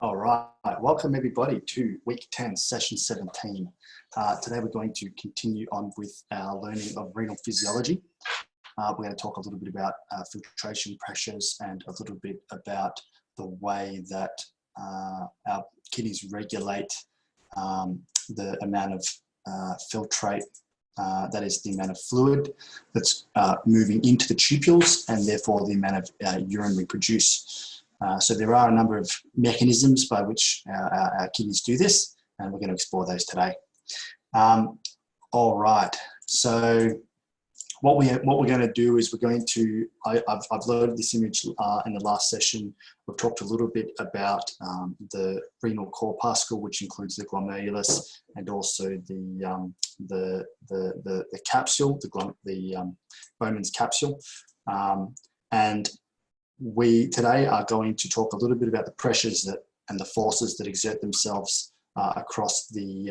All right, welcome everybody to week 10, session 17. Today we're going to continue on with our learning of renal physiology. We're going to talk a little bit about filtration pressures and a little bit about the way that our kidneys regulate the amount of filtrate, that is the amount of fluid that's moving into the tubules and therefore the amount of urine we produce. So there are a number of mechanisms by which our kidneys do this, and we're going to explore those today. All right, so what we're going to do is we're going to, I've loaded this image in the last session. We've talked a little bit about the renal corpuscle, which includes the glomerulus and also the capsule, the Bowman's capsule, and we today are going to talk a little bit about the pressures and the forces that exert themselves across the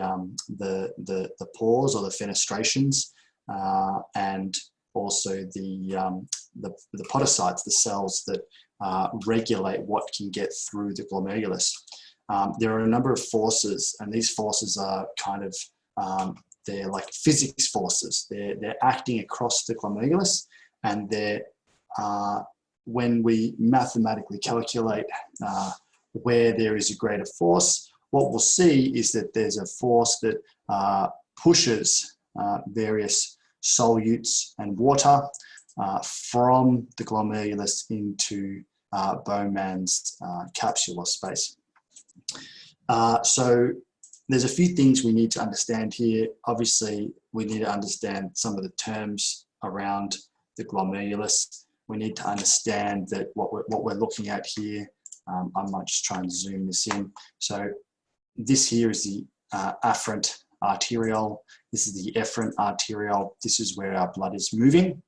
pores or the fenestrations, and also the podocytes, the cells that regulate what can get through the glomerulus. There are a number of forces, and these forces are kind of they're like physics forces. They're acting across the glomerulus, and they're when we mathematically calculate where there is a greater force, what we'll see is that there's a force that pushes various solutes and water from the glomerulus into Bowman's capsule or space. So there's a few things we need to understand here. Obviously, we need to understand some of the terms around the glomerulus. We need to understand that what we're looking at here, I might just try and zoom this in. So this here is the afferent arteriole. This is the efferent arteriole. This is where our blood is moving.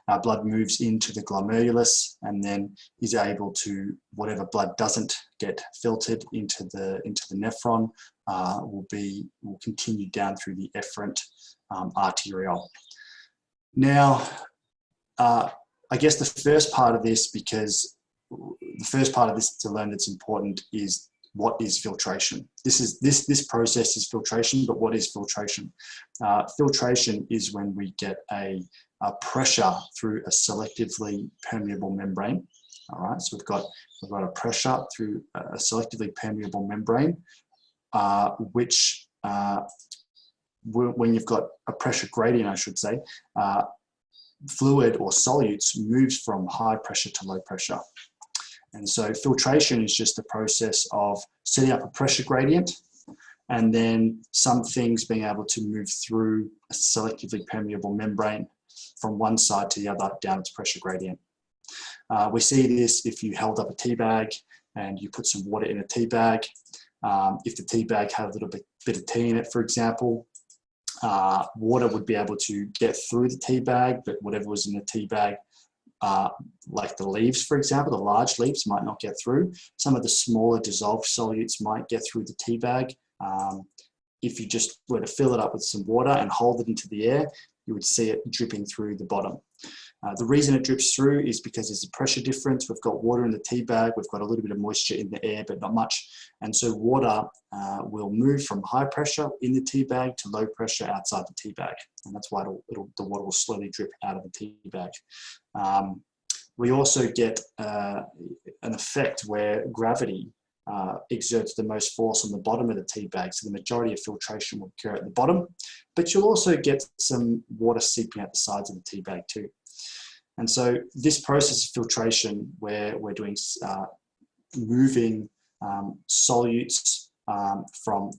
Our blood moves into the glomerulus and then is able to, whatever blood doesn't get filtered into the nephron will continue down through the efferent arteriole. Now, I guess the first part of this, because the first part of this to learn that's important is what is filtration. This process is filtration, but what is filtration? Filtration is when we get a pressure through a selectively permeable membrane. All right, so we've got a pressure through a selectively permeable membrane, which when you've got a pressure gradient, I should say, fluid or solutes moves from high pressure to low pressure. And so filtration is just the process of setting up a pressure gradient and then some things being able to move through a selectively permeable membrane from one side to the other down its pressure gradient. We see this if you held up a tea bag and you put some water in a tea bag. If the tea bag had a little bit of tea in it, for example, water would be able to get through the tea bag, but whatever was in the tea bag, like the leaves, for example, the large leaves might not get through. Some of the smaller dissolved solutes might get through the tea bag. If you just were to fill it up with some water and hold it into the air, you would see it dripping through the bottom. The reason it drips through is because there's a pressure difference. We've got water in the tea bag, we've got a little bit of moisture in the air, but not much. And so water will move from high pressure in the tea bag to low pressure outside the tea bag. And that's why the water will slowly drip out of the tea bag. We also get an effect where gravity exerts the most force on the bottom of the tea bag. So the majority of filtration will occur at the bottom, but you'll also get some water seeping out the sides of the tea bag too. And so this process of filtration where we're doing moving solutes from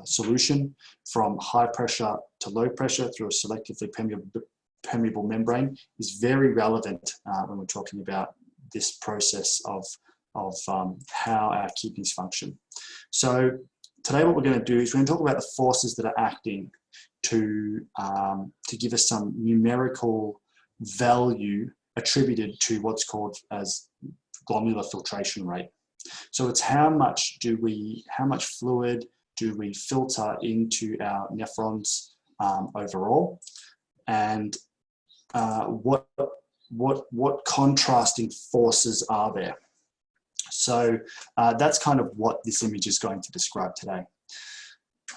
solution from high pressure to low pressure through a selectively permeable membrane is very relevant when we're talking about this process of how our kidneys function. So today what we're going to do is we're going to talk about the forces that are acting to give us some numerical value attributed to what's called as glomerular filtration rate. So it's how much fluid do we filter into our nephrons overall, and what contrasting forces are there. So that's kind of what this image is going to describe today.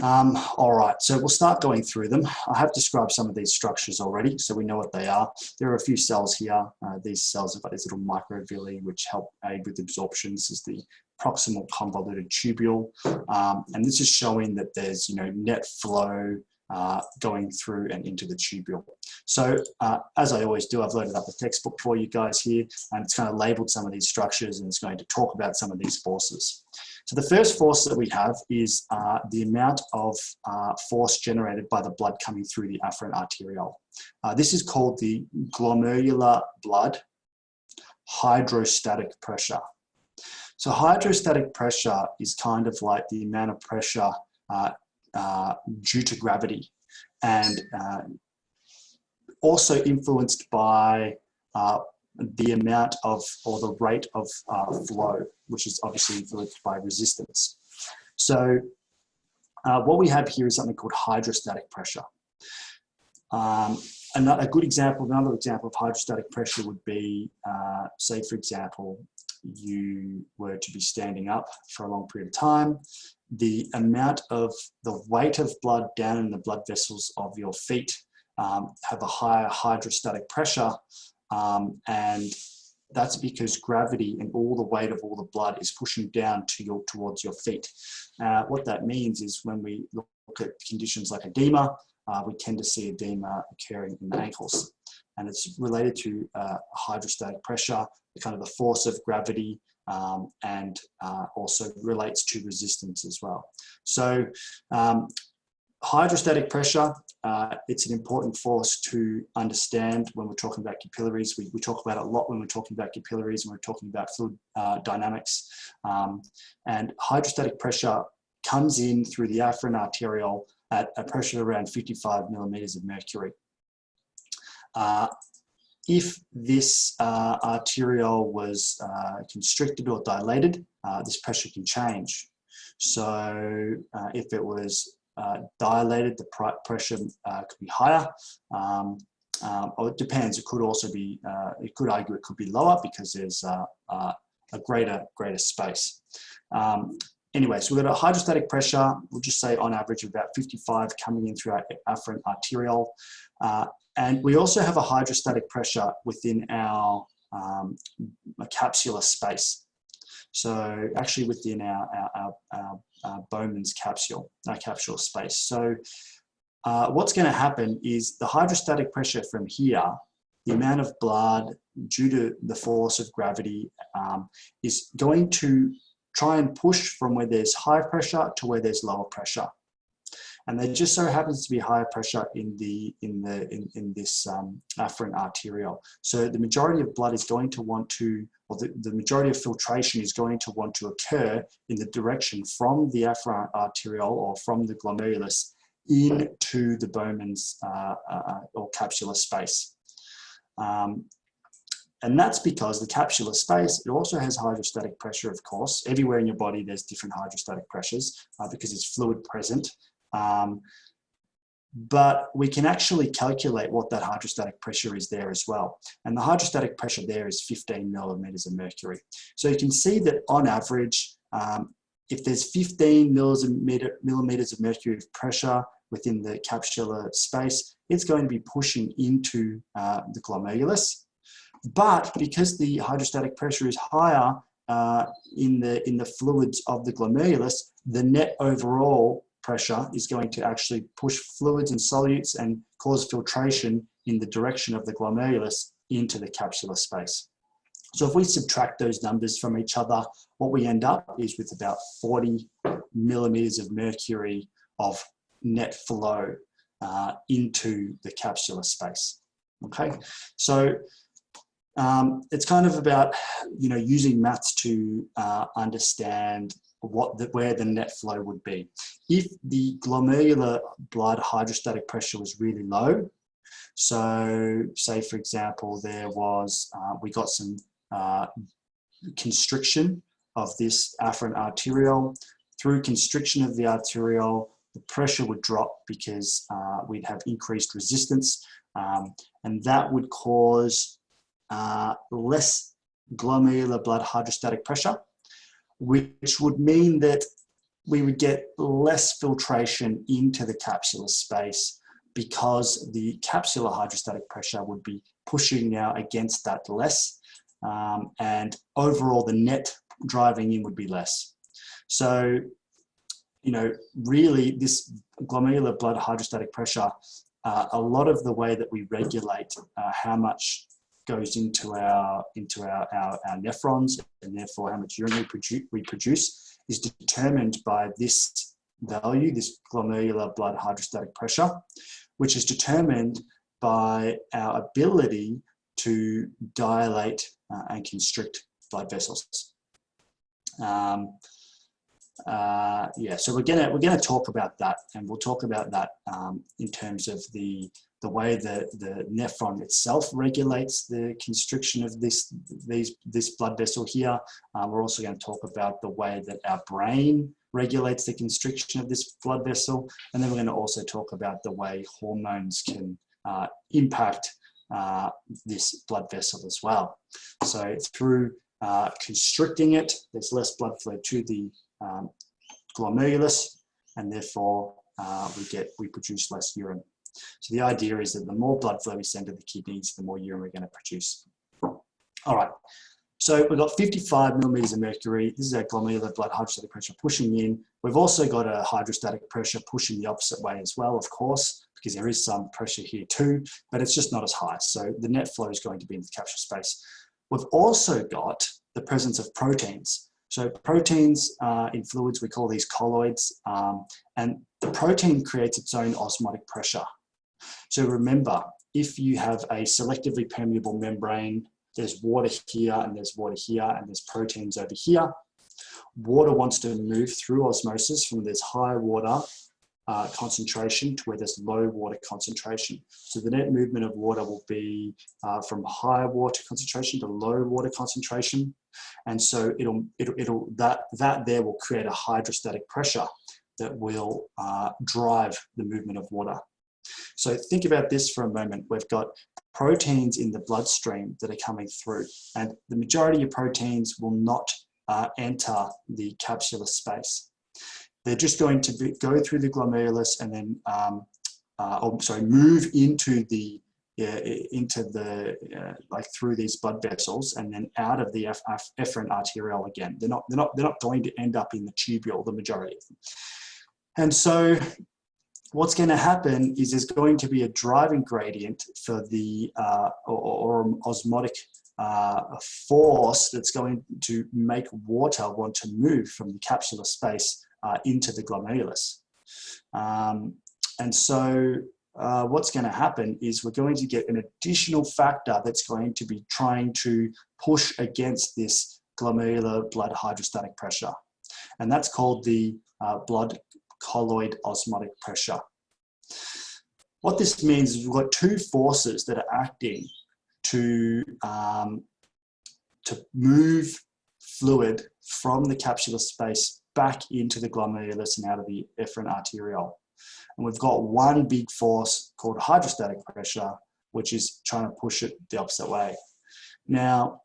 All right, so we'll start going through them. I have described some of these structures already, so we know what they are. There are a few cells here. These cells have got these little microvilli which help aid with absorption. This is the proximal convoluted tubule, and this is showing that there's net flow going through and into the tubule. So as I always do, I've loaded up a textbook for you guys here, and it's kind of labeled some of these structures, and it's going to talk about some of these forces. So the first force that we have is the amount of force generated by the blood coming through the afferent arteriole. This is called the glomerular blood hydrostatic pressure. So hydrostatic pressure is kind of like the amount of pressure due to gravity, and also influenced by the amount of, or the rate of flow, which is obviously influenced by resistance. So what we have here is something called hydrostatic pressure. Another example of hydrostatic pressure would be, say for example, you were to be standing up for a long period of time. The amount of the weight of blood down in the blood vessels of your feet have a higher hydrostatic pressure, and that's because gravity and all the weight of all the blood is pushing down towards your feet. What that means is when we look at conditions like edema, we tend to see edema occurring in the ankles, and it's related to hydrostatic pressure, kind of the force of gravity, and also relates to resistance as well. So hydrostatic pressure, it's an important force to understand when we're talking about capillaries. We talk about it a lot when we're talking about capillaries, and we're talking about fluid dynamics. And hydrostatic pressure comes in through the afferent arteriole at a pressure of around 55 millimeters of mercury. If this arteriole was constricted or dilated, this pressure can change. So if it was dilated, the pressure could be higher, or it depends. It could also be, you could argue it could be lower because there's a greater space. Anyway, so we've got a hydrostatic pressure, we'll just say on average of about 55 coming in through our afferent arteriole. And we also have a hydrostatic pressure within our capsular space. So actually within our Bowman's capsule, our capsular space. So what's going to happen is the hydrostatic pressure from here, the amount of blood due to the force of gravity, is going to try and push from where there's high pressure to where there's lower pressure. And there just so happens to be higher pressure in this afferent arteriole. So the majority of blood is going to want to, or the majority of filtration is going to want to occur in the direction from the afferent arteriole or from the glomerulus into the Bowman's or capsular space. And that's because the capsular space, it also has hydrostatic pressure, of course. Everywhere in your body, there's different hydrostatic pressures because it's fluid present. But we can actually calculate what that hydrostatic pressure is there as well. And the hydrostatic pressure there is 15 millimeters of mercury. So you can see that on average, if there's 15 millimeters of mercury of pressure within the capsular space, it's going to be pushing into the glomerulus. But because the hydrostatic pressure is higher in the fluids of the glomerulus, the net overall pressure is going to actually push fluids and solutes and cause filtration in the direction of the glomerulus into the capsular space. So if we subtract those numbers from each other, what we end up is with about 40 millimeters of mercury of net flow into the capsular space. Okay, so it's kind of about using maths to understand where the net flow would be. If the glomerular blood hydrostatic pressure was really low, so say for example there was we got some constriction of this afferent arteriole. Through constriction of the arteriole, the pressure would drop because we'd have increased resistance, and that would cause less glomerular blood hydrostatic pressure. which would mean that we would get less filtration into the capsular space because the capsular hydrostatic pressure would be pushing now against that less, and overall the net driving in would be less. So, you know, really this glomerular blood hydrostatic pressure, a lot of the way that we regulate how much goes into our nephrons, and therefore how much urine we produce, is determined by this value, this glomerular blood hydrostatic pressure, which is determined by our ability to dilate and constrict blood vessels. Yeah, so we're gonna talk about that, and we'll talk about that in terms of the way that the nephron itself regulates the constriction of this blood vessel here. We're also going to talk about the way that our brain regulates the constriction of this blood vessel, and then we're going to also talk about the way hormones can impact this blood vessel as well. So through constricting it, there's less blood flow to the glomerulus, and therefore we produce less urine. So the idea is that the more blood flow we send to the kidneys, the more urine we're going to produce. All right, so we've got 55 millimeters of mercury. This is our glomerular blood hydrostatic pressure pushing in. We've also got a hydrostatic pressure pushing the opposite way as well, of course, because there is some pressure here too, but it's just not as high. So the net flow is going to be in the capsular space. We've also got the presence of proteins. So proteins in fluids, we call these colloids, and the protein creates its own osmotic pressure. So remember, if you have a selectively permeable membrane, there's water here and there's water here and there's proteins over here. Water wants to move through osmosis from this high water concentration to where there's low water concentration. So the net movement of water will be from high water concentration to low water concentration. And so that there will create a hydrostatic pressure that will drive the movement of water. So think about this for a moment. We've got proteins in the bloodstream that are coming through, and the majority of proteins will not enter the capsular space. They're just going to go through the glomerulus and then, move into the like through these blood vessels and then out of the efferent arteriole again. They're not going to end up in the tubule, the majority of them. And so what's going to happen is there's going to be a driving gradient for the or osmotic force that's going to make water want to move from the capsular space into the glomerulus. And so what's going to happen is we're going to get an additional factor that's going to be trying to push against this glomerular blood hydrostatic pressure. And that's called the blood colloid osmotic pressure. What this means is we've got two forces that are acting to move fluid from the capsular space back into the glomerulus and out of the efferent arteriole. And we've got one big force called hydrostatic pressure, which is trying to push it the opposite way. Now,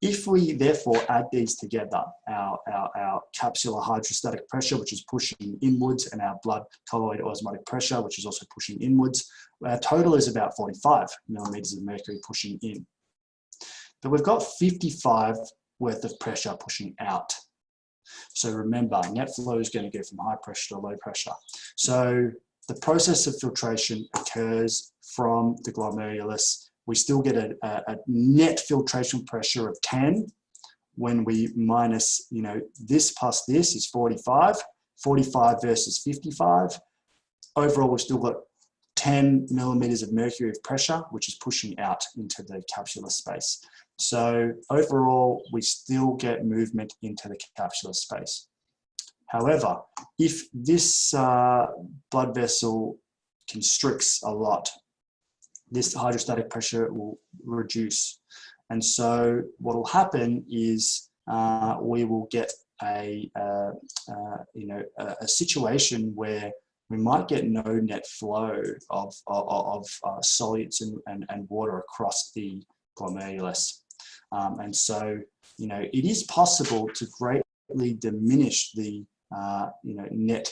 if we therefore add these together, our capsular hydrostatic pressure, which is pushing inwards, and our blood colloid osmotic pressure, which is also pushing inwards, our total is about 45 millimeters of mercury pushing in. But we've got 55 worth of pressure pushing out. So remember, net flow is going to go from high pressure to low pressure. So the process of filtration occurs from the glomerulus. We still get a net filtration pressure of 10 when we minus, this plus this is 45, 45 versus 55. Overall, we've still got 10 millimeters of mercury of pressure, which is pushing out into the capsular space. So overall, we still get movement into the capsular space. However, if this blood vessel constricts a lot, this hydrostatic pressure will reduce. And so what will happen is we will get a situation where we might get no net flow of solutes and water across the glomerulus. And so, it is possible to greatly diminish the net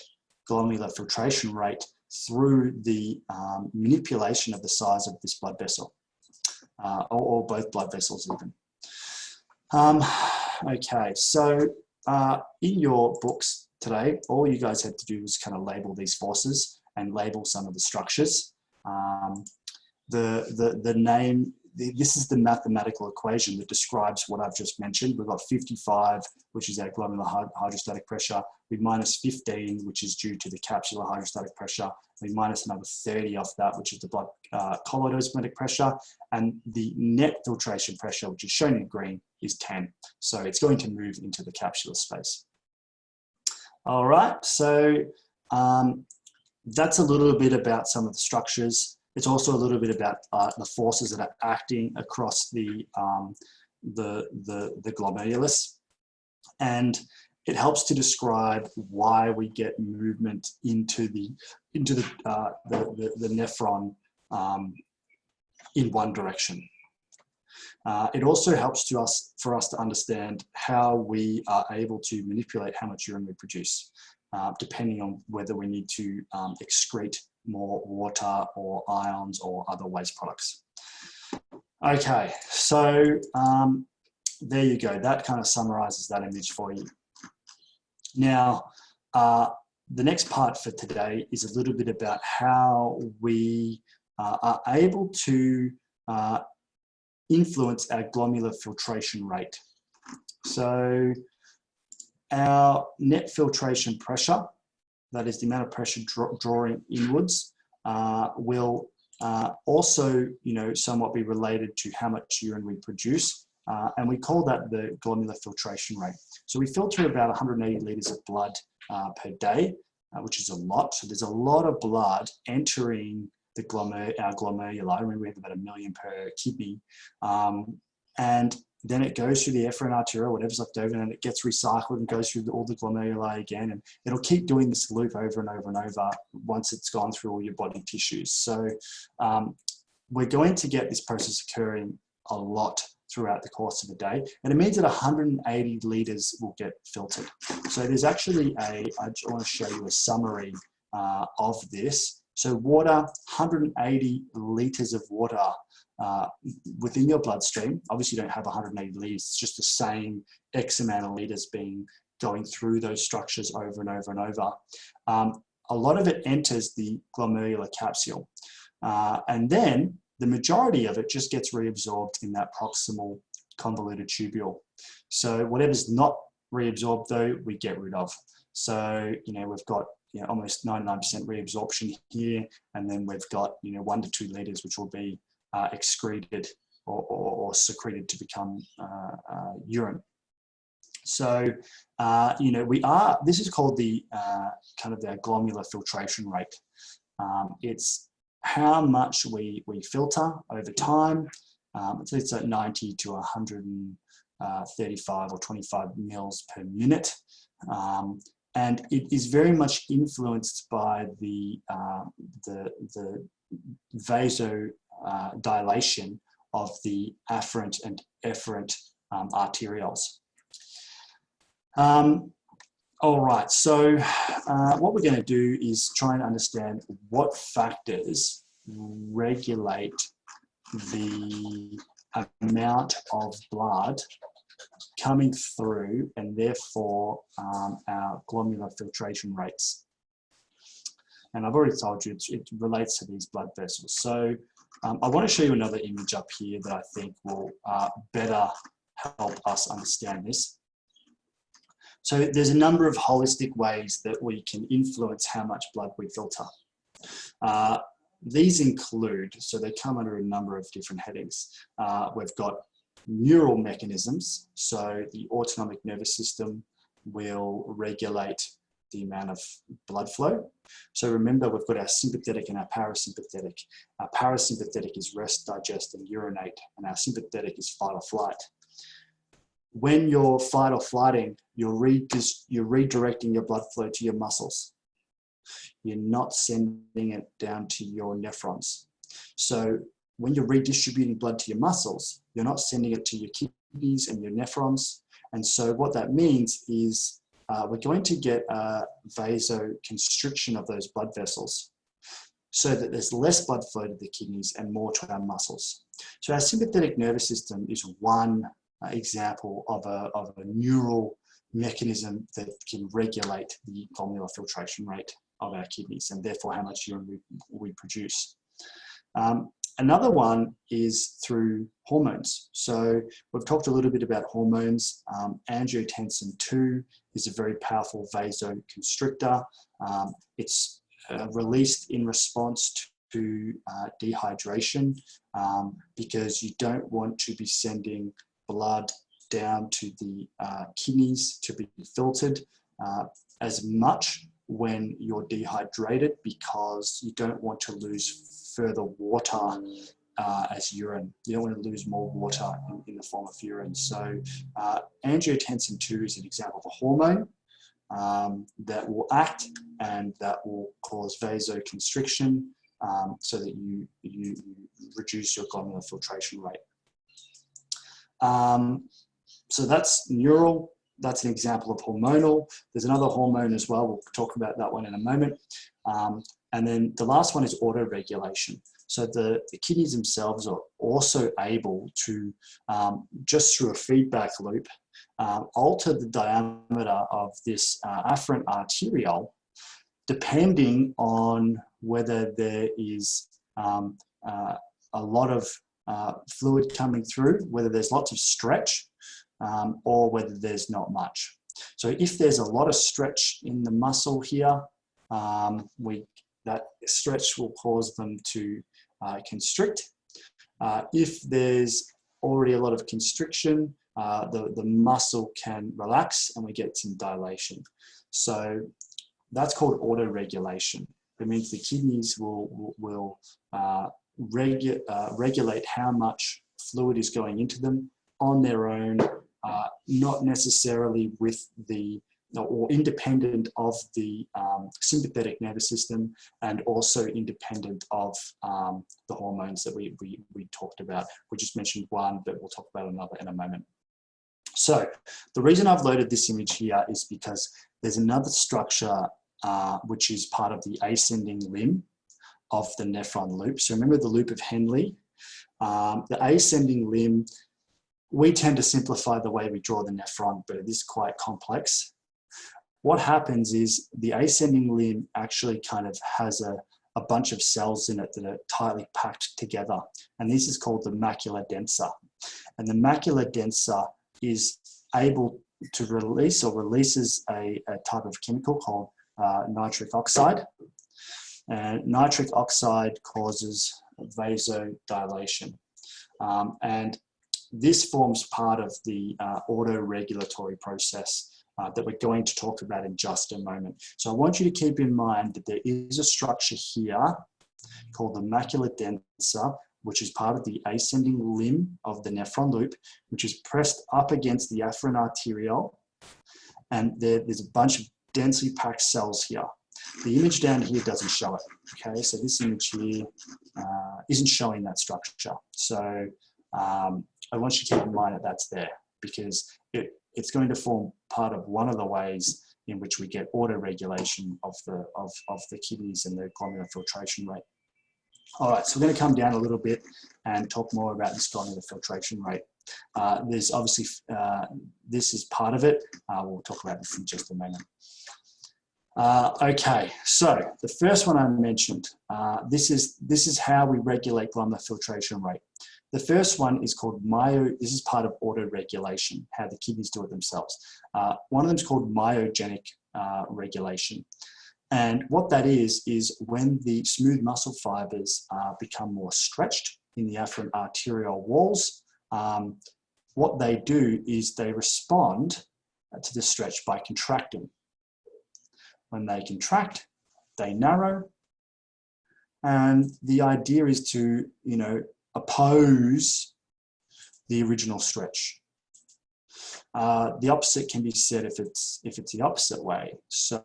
glomerular filtration rate through the manipulation of the size of this blood vessel, or both blood vessels even. Okay, so in your books today, all you guys had to do was kind of label these forces and label some of the structures. The name, this is the mathematical equation that describes what I've just mentioned. We've got 55, which is our glomerular hydrostatic pressure. We minus 15, which is due to the capsular hydrostatic pressure. We minus another 30 off that, which is the blood colloidal osmotic pressure. And the net filtration pressure, which is shown in green, is 10. So it's going to move into the capsular space. All right, so that's a little bit about some of the structures. It's also a little bit about the forces that are acting across the glomerulus, and it helps to describe why we get movement into the nephron in one direction. It also helps for us to understand how we are able to manipulate how much urine we produce, depending on whether we need to excrete more water or ions or other waste products. Okay, so there you go. That kind of summarizes that image for you. Now, the next part for today is a little bit about how we are able to influence our glomerular filtration rate. So our net filtration pressure, that is the amount of pressure drawing inwards, will also, somewhat be related to how much urine we produce, and we call that the glomerular filtration rate. So we filter about 180 litres of blood per day, which is a lot. So there's a lot of blood entering the our glomeruli. Remember, we have about 1 million per kidney, and then it goes through the efferent arteria, whatever's left over, and it gets recycled and goes through all the glomeruli again, and it'll keep doing this loop over and over and over once it's gone through all your body tissues. So we're going to get this process occurring a lot throughout the course of the day, and it means that 180 litres will get filtered. So there's actually I want to show you a summary of this. So water, 180 litres of water within your bloodstream. Obviously you don't have 180 litres, it's just the same X amount of litres going through those structures over and over and over. A lot of it enters the glomerular capsule, and then the majority of it just gets reabsorbed in that proximal convoluted tubule. So whatever's not reabsorbed though, we get rid of. So, we've got almost 99% reabsorption here, and then we've got 1 to 2 litres which will be excreted or secreted to become urine. So this is called the kind of the glomerular filtration rate. It's how much we filter over time. It's at 90 to 135 or 25 mils per minute. And it is very much influenced by the vasodilation of the afferent and efferent arterioles. All right, so what we're going to do is try and understand what factors regulate the amount of blood coming through, and therefore our glomerular filtration rates. And I've already told you it relates to these blood vessels. So I want to show you another image up here that I think will better help us understand this. So there's a number of holistic ways that we can influence how much blood we filter. These include, so they come under a number of different headings. We've got neural mechanisms. So the autonomic nervous system will regulate the amount of blood flow. So remember, we've got our sympathetic and our parasympathetic. Our parasympathetic is rest, digest, and urinate, and our sympathetic is fight or flight. When you're fight or flighting, you're redirecting your blood flow to your muscles. You're not sending it down to your nephrons. So when you're redistributing blood to your muscles, you're not sending it to your kidneys and your nephrons, And so what that means is we're going to get a vasoconstriction of those blood vessels so that there's less blood flow to the kidneys and more to our muscles. So our sympathetic nervous system is one example of a neural mechanism that can regulate the glomerular filtration rate of our kidneys and therefore how much urine we produce. Another one is through hormones. So we've talked a little bit about hormones. Angiotensin II is a very powerful vasoconstrictor. It's released in response to dehydration because you don't want to be sending blood down to the kidneys to be filtered as much when you're dehydrated, because you don't want to lose further water as urine. You don't want to lose more water in the form of urine. So angiotensin II is an example of a hormone that will act and that will cause vasoconstriction so that you reduce your glomerular filtration rate. So that's neural. That's an example of hormonal. There's another hormone as well. We'll talk about that one in a moment. And then the last one is autoregulation. So the kidneys themselves are also able to, just through a feedback loop, alter the diameter of this afferent arteriole, depending on whether there is a lot of fluid coming through, whether there's lots of stretch, or whether there's not much. So if there's a lot of stretch in the muscle here, that stretch will cause them to constrict. If there's already a lot of constriction, the muscle can relax and we get some dilation. So that's called autoregulation. It means the kidneys will regulate how much fluid is going into them on their own, not necessarily with the or independent of the sympathetic nervous system, and also independent of the hormones that we talked about. We just mentioned one, but we'll talk about another in a moment. So the reason I've loaded this image here is because there's another structure which is part of the ascending limb of the nephron loop. So remember the loop of Henle? The ascending limb, we tend to simplify the way we draw the nephron, but it is quite complex. What happens is the ascending limb actually kind of has a bunch of cells in it that are tightly packed together. And this is called the macula densa. And the macula densa is able to release or releases a type of chemical called nitric oxide. And nitric oxide causes vasodilation. And this forms part of the autoregulatory process that we're going to talk about in just a moment. So I want you to keep in mind that there is a structure here called the macula densa, which is part of the ascending limb of the nephron loop, which is pressed up against the afferent arteriole. And there's a bunch of densely packed cells here. The image down here doesn't show it, okay? So this image here isn't showing that structure. So I want you to keep in mind that that's there, because it's going to form part of one of the ways in which we get autoregulation of the kidneys and the glomerular filtration rate. All right, so we're going to come down a little bit and talk more about this glomerular filtration rate. There's obviously, this is part of it. We'll talk about this in just a moment. Okay, so the first one I mentioned, this is how we regulate glomerular filtration rate. The first one is called this is part of autoregulation, how the kidneys do it themselves. One of them is called myogenic regulation. And what that is when the smooth muscle fibers become more stretched in the afferent arteriole walls, what they do is they respond to the stretch by contracting. When they contract, they narrow. And the idea is to, oppose the original stretch. The opposite can be said if it's the opposite way. So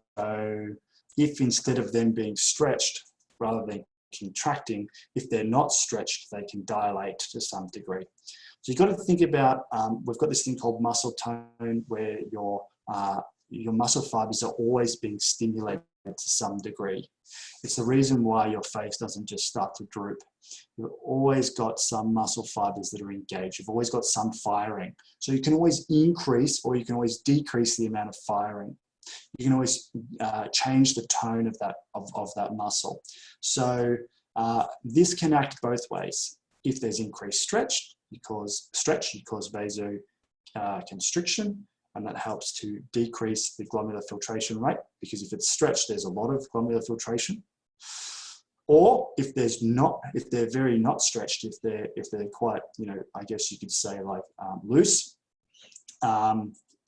if instead of them being stretched rather than contracting, if they're not stretched, they can dilate to some degree. So you've got to think about, we've got this thing called muscle tone where your muscle fibers are always being stimulated to some degree. It's the reason why your face doesn't just start to droop. You've always got some muscle fibers that are engaged. You've always got some firing. So you can always increase or you can always decrease the amount of firing. You can always change the tone of that muscle. So this can act both ways. If there's increased stretch, you cause vasoconstriction, and that helps to decrease the glomerular filtration rate, because if it's stretched, there's a lot of glomerular filtration. Or if they're very not stretched, if they're quite, I guess you could say like loose,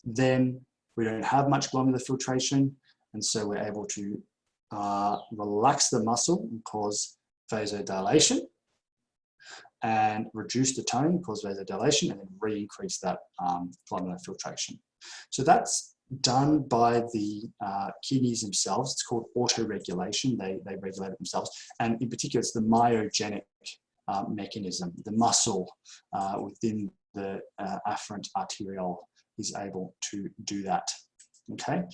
then we don't have much glomerular filtration, and so we're able to relax the muscle and cause vasodilation, and reduce the tone, cause vasodilation, and then re-increase that glomerular filtration. So that's done by the kidneys themselves. It's called autoregulation. They regulate it themselves. And in particular, it's the myogenic mechanism. The muscle within the afferent arteriole is able to do that. Okay.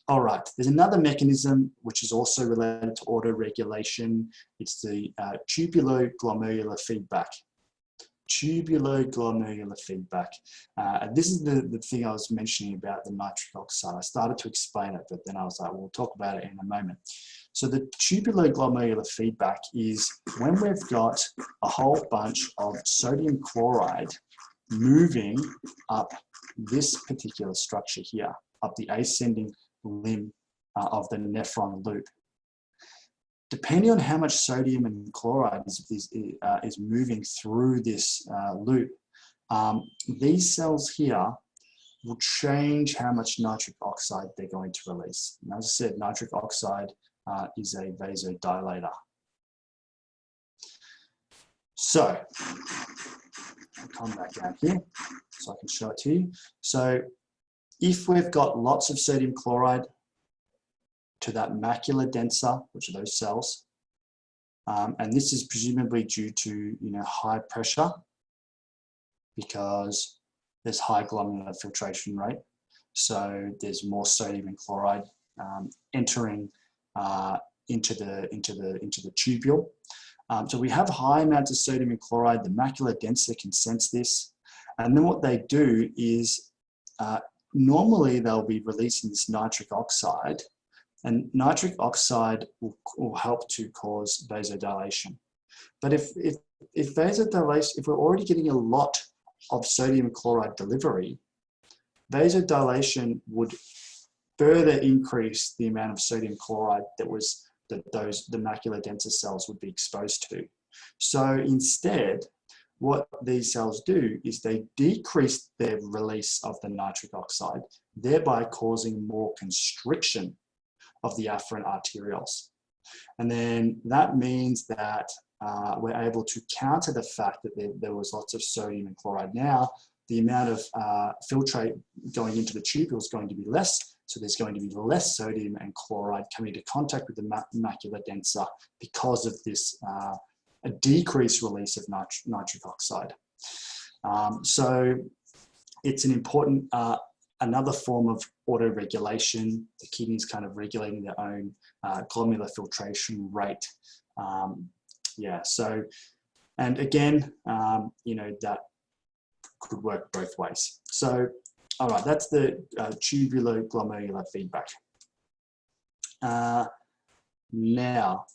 All right, there's another mechanism which is also related to autoregulation. It's the tubuloglomerular feedback. Tubuloglomerular feedback. And this is the thing I was mentioning about the nitric oxide. I started to explain it, but then I was like, we'll talk about it in a moment. So the tubuloglomerular feedback is when we've got a whole bunch of sodium chloride moving up this particular structure here, up the ascending limb of the nephron loop. Depending on how much sodium and chloride is moving through this loop, these cells here will change how much nitric oxide they're going to release. And as I said, nitric oxide is a vasodilator. So, I'll come back down here so I can show it to you. So, if we've got lots of sodium chloride to that macula densa, which are those cells, and this is presumably due to high pressure because there's high glomerular filtration rate, so there's more sodium and chloride entering into the tubule. So we have high amounts of sodium and chloride. The macula densa can sense this, and then what they do is normally they'll be releasing this nitric oxide, and nitric oxide will help to cause vasodilation. But if vasodilation, if we're already getting a lot of sodium chloride delivery, vasodilation would further increase the amount of sodium chloride that the macula densa cells would be exposed to. So instead, what these cells do is they decrease their release of the nitric oxide, thereby causing more constriction of the afferent arterioles. And then that means that we're able to counter the fact that there was lots of sodium and chloride. Now, the amount of filtrate going into the tubule is going to be less, so there's going to be less sodium and chloride coming into contact with the macula densa because of this a decreased release of nitric oxide. So it's an important, another form of autoregulation. The kidneys kind of regulating their own glomerular filtration rate. Yeah, so, and again, that could work both ways. So, all right, that's the tubuloglomerular feedback. Now,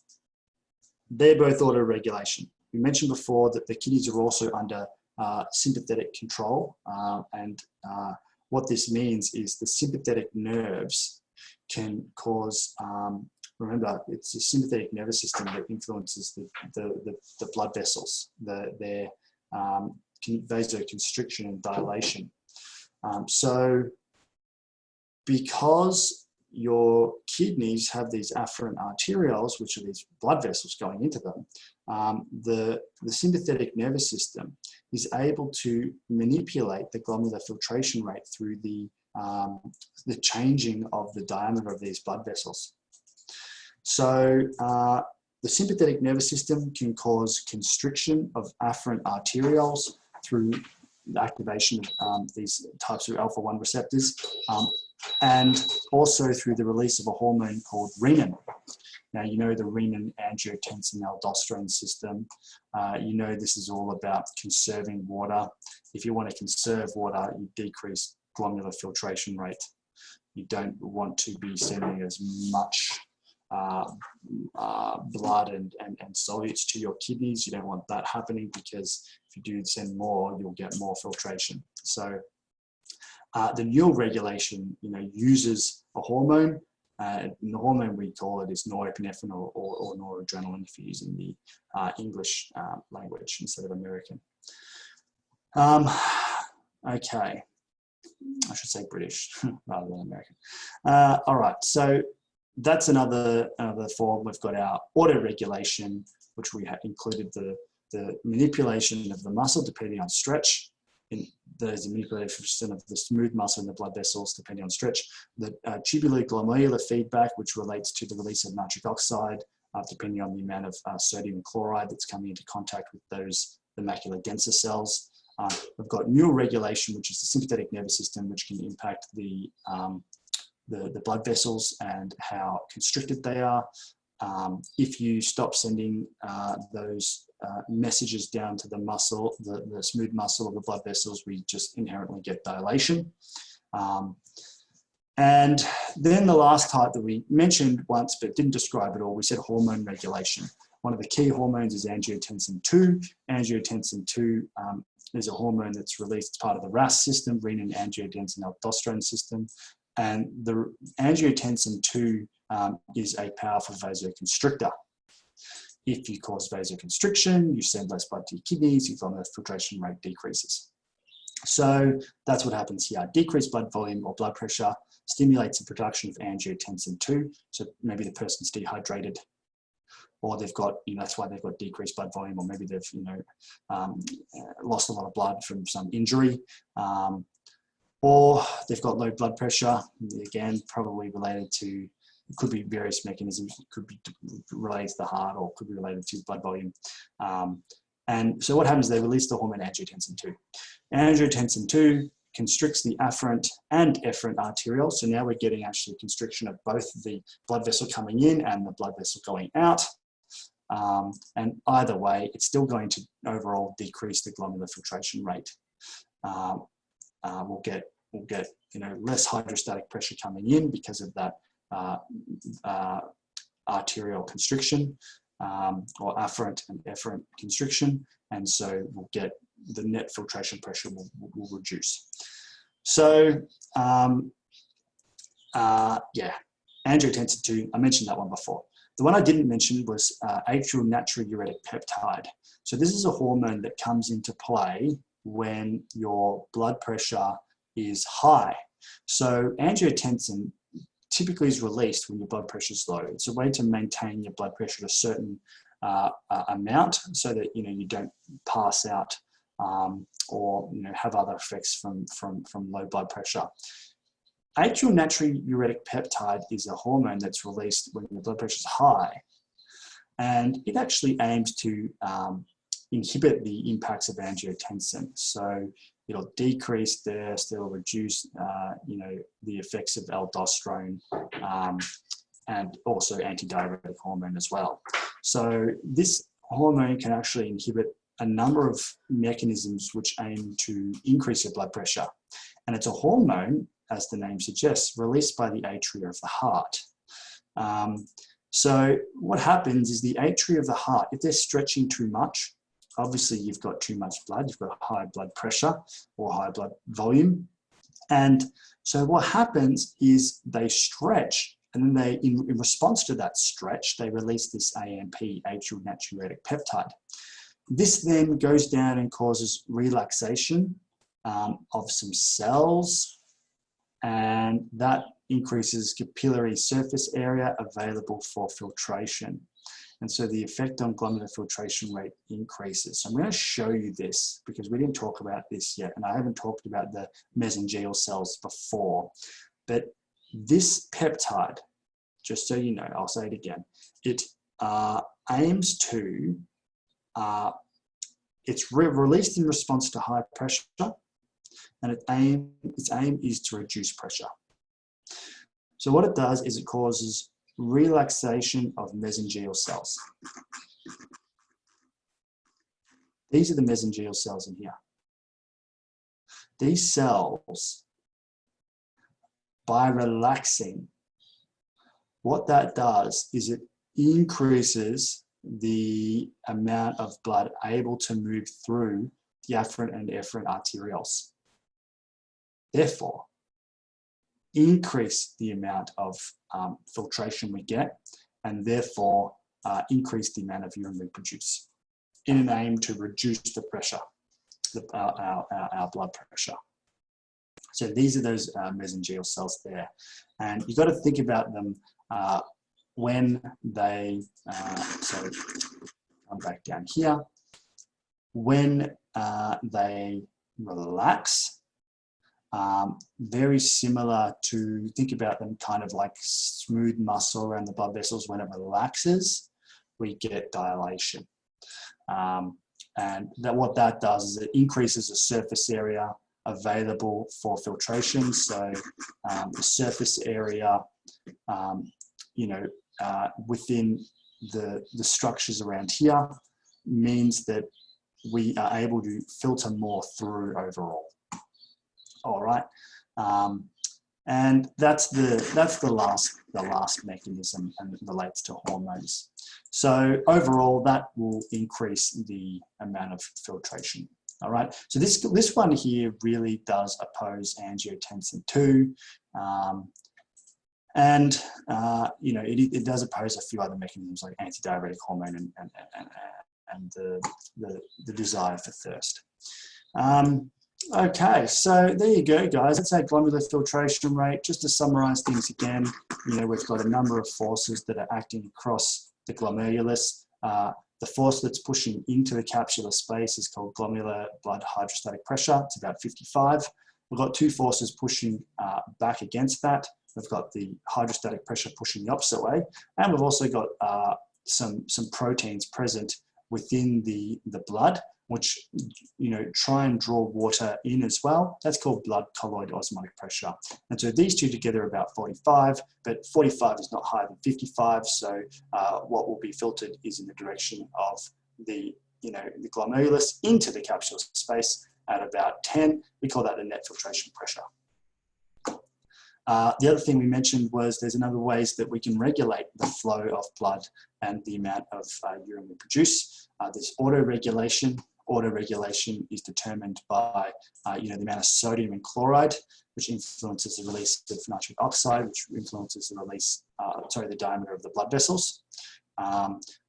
they're both autoregulation. We mentioned before that the kidneys are also under sympathetic control, and what this means is the sympathetic nerves can cause, remember, it's the sympathetic nervous system that influences the blood vessels, their vasoconstriction and dilation. So because your kidneys have these afferent arterioles, which are these blood vessels going into them, the sympathetic nervous system is able to manipulate the glomerular filtration rate through the changing of the diameter of these blood vessels. So The sympathetic nervous system can cause constriction of afferent arterioles through the activation of these types of alpha-1 receptors, and also through the release of a hormone called renin. Now, you know the renin-angiotensin-aldosterone system. You know this is all about conserving water. If you want to conserve water, you decrease glomerular filtration rate. You don't want to be sending as much blood and solutes to your kidneys. You don't want that happening, because if you do send more, you'll get more filtration. So the neural regulation, uses a hormone. And the hormone, we call it, is norepinephrine or noradrenaline, if you're using the English language instead of American. Okay, I should say British rather than American. All right, so that's another form. We've got our autoregulation, which we have included the manipulation of the muscle depending on stretch. There's a manipulation of the smooth muscle in the blood vessels depending on stretch. The tubulo-glomerular feedback, which relates to the release of nitric oxide, depending on the amount of sodium chloride that's coming into contact with the macular denser cells. We've got neural regulation, which is the sympathetic nervous system, which can impact the blood vessels and how constricted they are. If you stop sending those messages down to the muscle, the smooth muscle of the blood vessels, we just inherently get dilation. And then the last type that we mentioned once but didn't describe at all, we said hormone regulation. One of the key hormones is angiotensin II. Angiotensin II is a hormone that's released as part of the RAS system, renin-angiotensin-aldosterone system. And the angiotensin II is a powerful vasoconstrictor. If you cause vasoconstriction, you send less blood to your kidneys, your glomerular filtration rate decreases. So that's what happens here. Decreased blood volume or blood pressure stimulates the production of angiotensin II. So maybe the person's dehydrated, or they've got, that's why they've got decreased blood volume, or maybe they've, lost a lot of blood from some injury, or they've got low blood pressure, again, probably related to, it could be various mechanisms. It could be related to the heart, or could be related to blood volume. And so what happens, they release the hormone angiotensin II. Angiotensin II constricts the afferent and efferent arterioles. So now we're getting actually constriction of both the blood vessel coming in and the blood vessel going out. And either way, it's still going to overall decrease the glomerular filtration rate. We'll get less hydrostatic pressure coming in because of that arterial constriction, or afferent and efferent constriction, and so we'll get the net filtration pressure will reduce. So yeah, angiotensin II, I mentioned that one before. The one I didn't mention was atrial natriuretic peptide. So this is a hormone that comes into play when your blood pressure is high. So angiotensin typically is released when your blood pressure is low. It's a way to maintain your blood pressure at a certain amount, so that you don't pass out or have other effects from low blood pressure. Atrial natriuretic peptide is a hormone that's released when your blood pressure is high, and it actually aims to inhibit the impacts of angiotensin. So it'll decrease thirst, it'll reduce the effects of aldosterone, and also antidiuretic hormone as well. So this hormone can actually inhibit a number of mechanisms which aim to increase your blood pressure. And it's a hormone, as the name suggests, released by the atria of the heart. So what happens is the atria of the heart, if they're stretching too much, obviously you've got too much blood, you've got high blood pressure or high blood volume. And so what happens is they stretch, and then in response to that stretch, they release this ANP, atrial natriuretic peptide. This then goes down and causes relaxation of some cells, and that increases capillary surface area available for filtration. And so the effect on glomerular filtration rate increases. So I'm going to show you this because we didn't talk about this yet, and I haven't talked about the mesangial cells before. But this peptide, just so you know, I'll say it again, it aims to, it's released in response to high pressure, and its aim is to reduce pressure. So what it does is it causes relaxation of mesangial cells. These are the mesangial cells in here. These cells, by relaxing, what that does is it increases the amount of blood able to move through the afferent and efferent arterioles. Therefore, increase the amount of filtration we get, and therefore increase the amount of urine we produce in an aim to reduce the pressure, our blood pressure. So these are those mesangial cells there. And you've got to think about them when they, so come back down here, when they relax, very similar to, think about them kind of like smooth muscle around the blood vessels. When it relaxes, we get dilation. And what that does is it increases the surface area available for filtration. So the surface area, within the structures around here means that we are able to filter more through overall. All right, and that's the last mechanism, and it relates to hormones. So overall, that will increase the amount of filtration. All right, so this one here really does oppose angiotensin II, and it does oppose a few other mechanisms like antidiuretic hormone and the desire for thirst. Okay, so there you go, guys. That's our glomerular filtration rate. Just to summarize things again, we've got a number of forces that are acting across the glomerulus. The force that's pushing into the capsular space is called glomerular blood hydrostatic pressure. It's about 55. We've got two forces pushing back against that. We've got the hydrostatic pressure pushing the opposite way, and we've also got some proteins present within the blood, which try and draw water in as well. That's called blood colloid osmotic pressure. And so these two together are about 45, but 45 is not higher than 55. So what will be filtered is in the direction of the glomerulus into the capsular space at about 10. We call that the net filtration pressure. The other thing we mentioned was there's another ways that we can regulate the flow of blood and the amount of urine we produce. There's autoregulation. Autoregulation is determined by the amount of sodium and chloride, which influences the release of nitric oxide, which influences the release, the diameter of the blood vessels.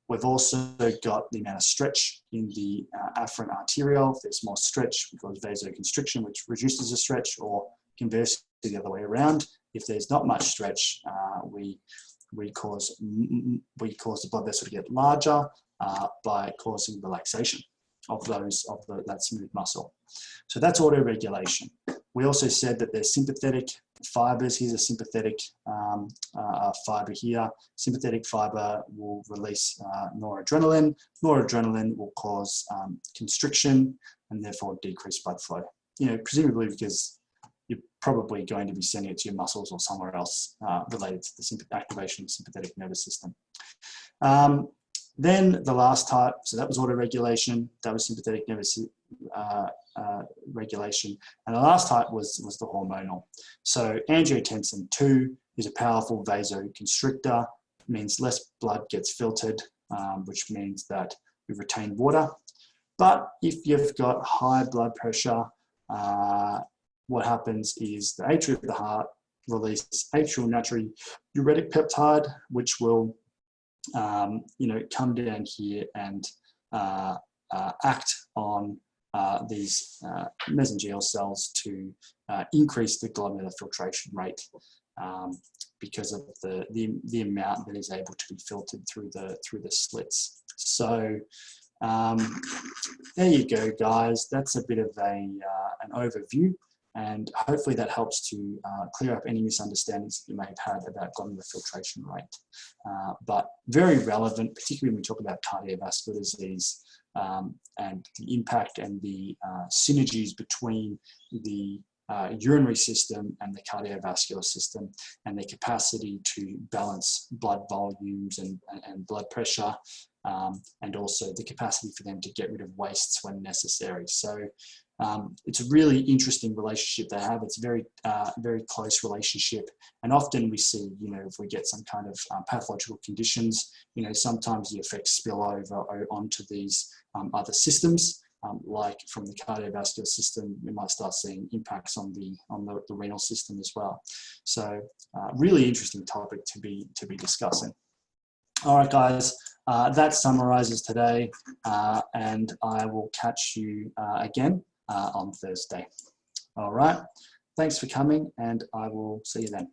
We've also got the amount of stretch in the afferent arteriole. If there's more stretch, we cause vasoconstriction, which reduces the stretch, or conversely the other way around. If there's not much stretch, we cause the blood vessel to get larger by causing relaxation of that smooth muscle. So that's autoregulation. We also said that there's sympathetic fibers. Here's a sympathetic fiber here. Sympathetic fiber will release noradrenaline. Noradrenaline will cause constriction and therefore decrease blood flow. Presumably because you're probably going to be sending it to your muscles or somewhere else related to the activation of the sympathetic nervous system. Then the last type, so that was autoregulation, that was sympathetic nervous regulation, and the last type was the hormonal. So angiotensin II is a powerful vasoconstrictor, means less blood gets filtered, which means that we retain water. But if you've got high blood pressure, what happens is the atria of the heart release atrial natriuretic peptide, which will come down here and act on these mesangial cells to increase the glomerular filtration rate because of the amount that is able to be filtered through the slits. So there you go, guys. That's a bit of an overview And hopefully that helps to clear up any misunderstandings that you may have had about glomerular filtration rate. But very relevant, particularly when we talk about cardiovascular disease and the impact and the synergies between the urinary system and the cardiovascular system, and their capacity to balance blood volumes and blood pressure, and also the capacity for them to get rid of wastes when necessary. So it's a really interesting relationship they have. It's a very close relationship, and often we see, if we get some kind of pathological conditions, sometimes the effects spill over onto these other systems. Like from the cardiovascular system, we might start seeing impacts on the renal system as well. So really interesting topic to be discussing. All right, guys, that summarizes today, and I will catch you again on Thursday. All right, thanks for coming, and I will see you then.